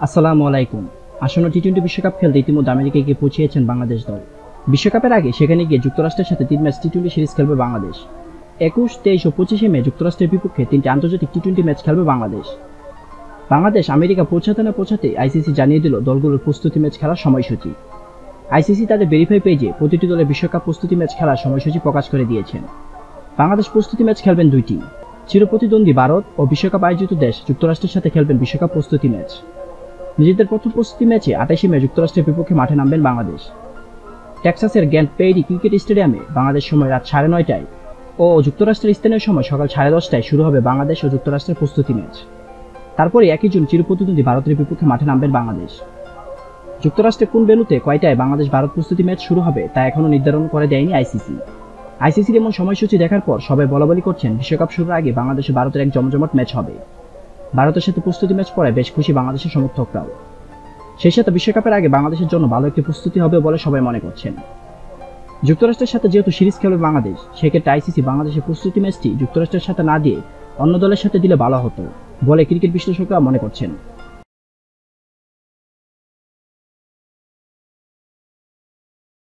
আসসালামু আলাইকুম। আসন্ন টি-20 বিশ্বকাপ খেলতে ইতিমধ্যে আমেরিকায় গিয়ে পৌঁছিয়েছেন বাংলাদেশ দল। বিশ্বকাপের আগে সেখানে গিয়ে যুক্তরাষ্ট্রের সাথে 3 ম্যাচ টি-20 সিরিজ খেলবে বাংলাদেশ। 21, 23 ও 25 মে যুক্তরাষ্ট্রের বিপক্ষে 3টি আন্তর্জাতিক টি-20 ম্যাচ খেলবে বাংলাদেশ। বাংলাদেশ আমেরিকা পৌঁছাতে না পৌঁছাতেই আইসিসি জানিয়ে দিল দলগুলোর প্রস্তুতি ম্যাচ খেলার সময়সূচি। আইসিসি তাদের ভেরিফাই পেজে প্রতিটি দলের বিশ্বকাপ প্রস্তুতি ম্যাচ খেলার সময়সূচি প্রকাশ করে দিয়েছেন। বাংলাদেশ প্রস্তুতি ম্যাচ খেলবেন 2টি। চিরপ্রতিদ্বন্দ্বী ভারত ও বিশ্বকাপ আয়োজিত দেশ যুক্তরাষ্ট্রের সাথে খেলবেন বিশ্বকাপ প্রস্তুতি ম্যাচ। নিজেদের প্রথম প্রস্তুতি ম্যাচে 28 মে যুক্তরাষ্ট্রের বিপক্ষে মাঠে নামবেন বাংলাদেশ। টেক্সাসের গ্র্যান্ড প্রেইরি ক্রিকেট স্টেডিয়ামে বাংলাদেশ সময় রাত 9:30টায় ও যুক্তরাষ্ট্রের স্থানীয় সময় সকাল 10:30টায় শুরু হবে বাংলাদেশ ও যুক্তরাষ্ট্রের প্রস্তুতি ম্যাচ। তারপরে 1 জুন চিরপ্রতিদ্বন্দ্বী ভারতের বিপক্ষে মাঠে নামবেন বাংলাদেশ। যুক্তরাষ্ট্রের কোন ভেন্যুতে কয়টায় বাংলাদেশ ভারত প্রস্তুতি ম্যাচ শুরু হবে তা এখনও নির্ধারণ করে দেয়নি আইসিসি। আইসিসির এমন সময়সূচি দেখার পর সবাই বলাবলি করছেন বিশ্বকাপ শুরুর আগে বাংলাদেশ ও ভারতের এক জমজমাট ম্যাচ হবে। ভারতের সাথে প্রস্তুতি ম্যাচ পড়ায় বেশ খুশি বাংলাদেশের সমর্থকরাও। সেই সাথে বিশ্বকাপের আগে বাংলাদেশের জন্য ভালো একটি প্রস্তুতি হবে বলে সবাই মনে করছেন। যুক্তরাষ্ট্রের সাথে যেহেতু সিরিজ খেলবে বাংলাদেশ, সেক্ষেত্রে আইসিসি বাংলাদেশের প্রস্তুতি ম্যাচটি যুক্তরাষ্ট্রের সাথে না দিয়ে অন্য দলের সাথে দিলে ভালো হতো বলে ক্রিকেট বিশ্লেষকরা মনে করছেন।